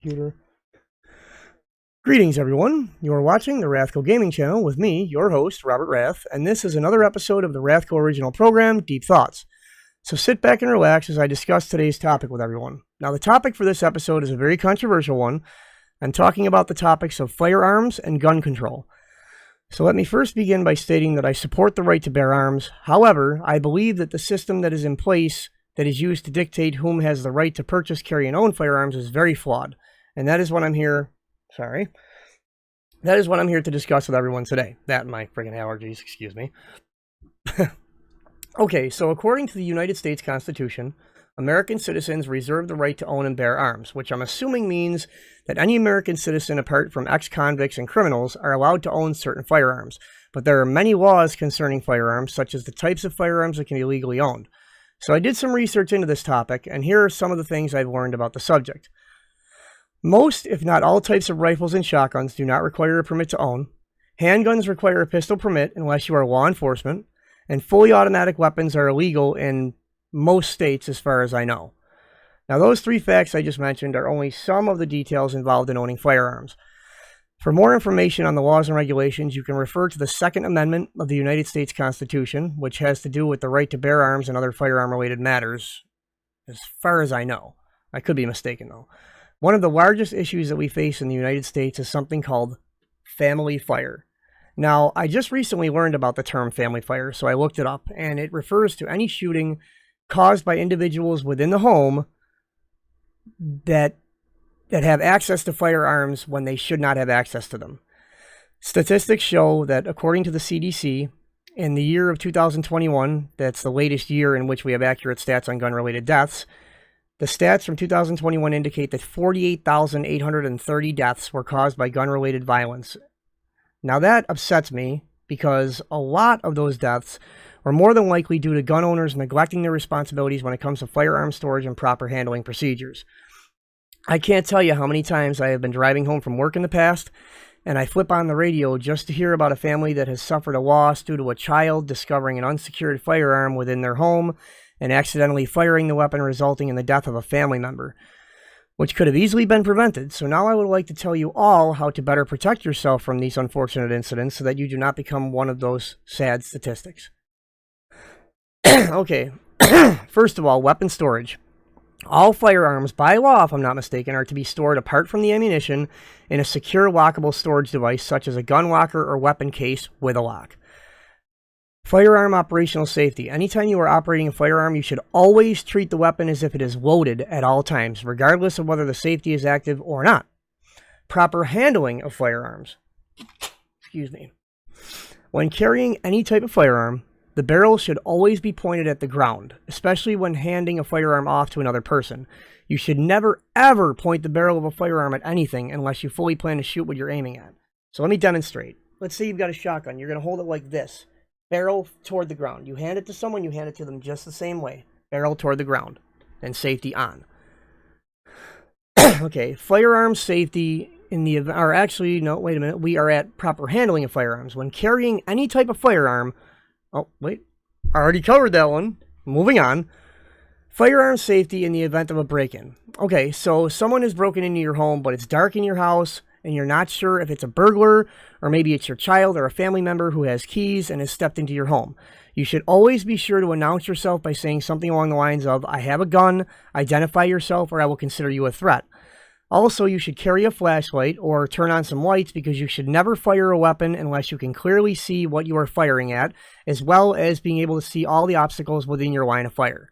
Computer. Greetings, everyone. You are watching the RathCo Gaming Channel with me, your host, Robert Rath, and this is another episode of the RathCo original program, Deep Thoughts. So sit back and relax as I discuss today's topic with everyone. Now, the topic for this episode is a very controversial one. I'm talking about the topics of firearms and gun control. So let me first begin by stating that I support the right to bear arms. However, I believe that the system that is in place that is used to dictate whom has the right to purchase, carry, and own firearms is very flawed. And that is what I'm here... That is what I'm here to discuss with everyone today. That and my friggin' allergies, excuse me. Okay, so according to the United States Constitution, American citizens reserve the right to own and bear arms, which I'm assuming means that any American citizen apart from ex-convicts and criminals are allowed to own certain firearms. But there are many laws concerning firearms, such as the types of firearms that can be legally owned. So I did some research into this topic, and here are some of the things I've learned about the subject. Most, if not all, types of rifles and shotguns do not require a permit to own. Handguns require a pistol permit unless you are law enforcement, and fully automatic weapons are illegal in most states as far as I know. Now, those three facts I just mentioned are only some of the details involved in owning firearms. For more information on the laws and regulations, you can refer to the Second Amendment of the United States Constitution, which has to do with the right to bear arms and other firearm-related matters, as far as I know. I could be mistaken, though. One of the largest issues that we face in the United States is something called family fire. Now, I just recently learned about the term family fire, so I looked it up, and it refers to any shooting caused by individuals within the home that have access to firearms when they should not have access to them. Statistics show that according to the CDC, in the year of 2021, that's the latest year in which we have accurate stats on gun-related deaths, the stats from 2021 indicate that 48,830 deaths were caused by gun-related violence. Now that upsets me because a lot of those deaths were more than likely due to gun owners neglecting their responsibilities when it comes to firearm storage and proper handling procedures. I can't tell you how many times I have been driving home from work in the past, and I flip on the radio just to hear about a family that has suffered a loss due to a child discovering an unsecured firearm within their home and accidentally firing the weapon, resulting in the death of a family member, which could have easily been prevented. So now I would like to tell you all how to better protect yourself from these unfortunate incidents so that you do not become one of those sad statistics. Okay, first of all, weapon storage. All firearms, by law, if I'm not mistaken, are to be stored apart from the ammunition in a secure lockable storage device such as a gun locker or weapon case with a lock. Firearm operational safety. Anytime you are operating a firearm, you should always treat the weapon as if it is loaded at all times, regardless of whether the safety is active or not. Proper handling of firearms. Excuse me. When carrying any type of firearm, the barrel should always be pointed at the ground, especially when handing a firearm off to another person. You should never, ever point the barrel of a firearm at anything unless you fully plan to shoot what you're aiming at. So let me demonstrate. Let's say you've got a shotgun. You're going to hold it like this. Barrel toward the ground. You hand it to someone, you hand it to them just the same way. Barrel toward the ground. And safety on. Okay, firearm safety in the event, or actually, no, wait a minute. We are at proper handling of firearms. When carrying any type of firearm, oh, wait, I already covered that one. Moving on. Firearm safety in the event of a break-in. Okay, so someone has broken into your home, but it's dark in your house, and you're not sure if it's a burglar, or maybe it's your child or a family member who has keys and has stepped into your home. You should always be sure to announce yourself by saying something along the lines of, I have a gun, identify yourself, or I will consider you a threat. Also, you should carry a flashlight or turn on some lights because you should never fire a weapon unless you can clearly see what you are firing at, as well as being able to see all the obstacles within your line of fire.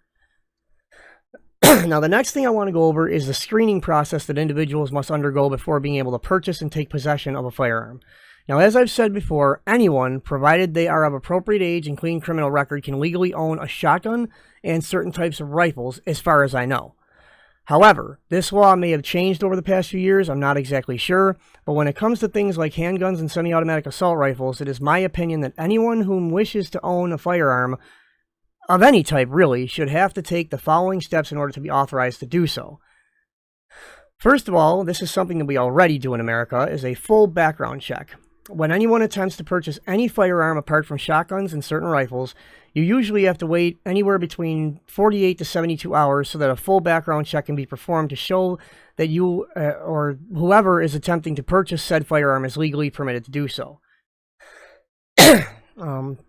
Now, the next thing I want to go over is the screening process that individuals must undergo before being able to purchase and take possession of a firearm. Now, as I've said before, anyone, provided they are of appropriate age and clean criminal record, can legally own a shotgun and certain types of rifles, as far as I know. However, this law may have changed over the past few years, I'm not exactly sure, but when it comes to things like handguns and semi-automatic assault rifles, it is my opinion that anyone who wishes to own a firearm of any type, really, should have to take the following steps in order to be authorized to do so. First of all, this is something that we already do in America, is a full background check. when anyone attempts to purchase any firearm apart from shotguns and certain rifles, you usually have to wait anywhere between 48 to 72 hours so that a full background check can be performed to show that you or whoever is attempting to purchase said firearm is legally permitted to do so.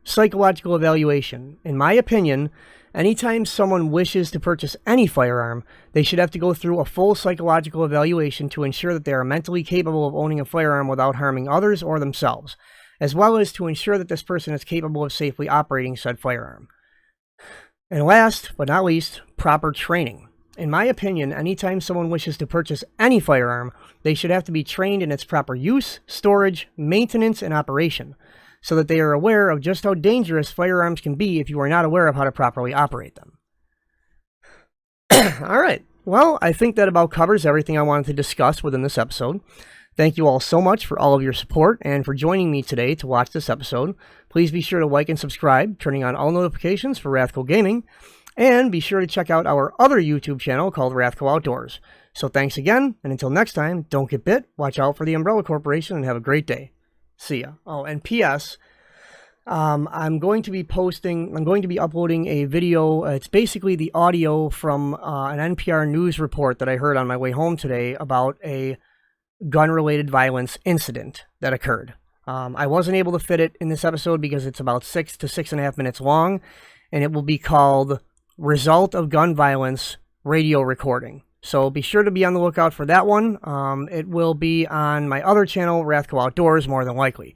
Psychological evaluation. In my opinion, anytime someone wishes to purchase any firearm, they should have to go through a full psychological evaluation to ensure that they are mentally capable of owning a firearm without harming others or themselves, as well as to ensure that this person is capable of safely operating said firearm. And last but not least, proper training. In my opinion, anytime someone wishes to purchase any firearm, they should have to be trained in its proper use, storage, maintenance, and operation, so that they are aware of just how dangerous firearms can be if you are not aware of how to properly operate them. Alright, well, I think that about covers everything I wanted to discuss within this episode. Thank you all so much for all of your support and for joining me today to watch this episode. Please be sure to like and subscribe, turning on all notifications for RathCo Gaming, and be sure to check out our other YouTube channel called RathCo Outdoors. So thanks again, and until next time, don't get bit, watch out for the Umbrella Corporation, and have a great day. See ya. Oh, and P.S. I'm going to be uploading a video. It's basically the audio from an NPR news report that I heard on my way home today about a gun-related violence incident that occurred. I wasn't able to fit it in this episode because it's about 6 to 6.5 minutes long, and it will be called Result of Gun Violence Radio Recording. So be sure to be on the lookout for that one. It will be on my other channel, RathCo Outdoors, more than likely.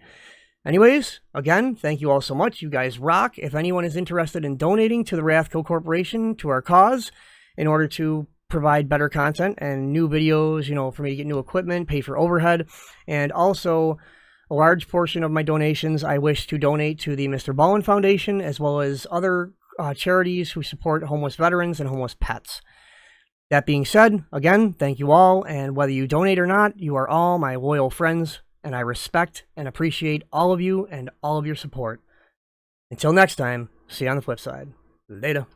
Anyways, again, thank you all so much. You guys rock. If anyone is interested in donating to the RathCo Corporation, to our cause, in order to provide better content and new videos, for me to get new equipment, pay for overhead, and also a large portion of my donations I wish to donate to the Mr. Baldwin Foundation, as well as other charities who support homeless veterans and homeless pets. That being said, again, thank you all, and whether you donate or not, you are all my loyal friends, and I respect and appreciate all of you and all of your support. Until next time, see you on the flip side. Later.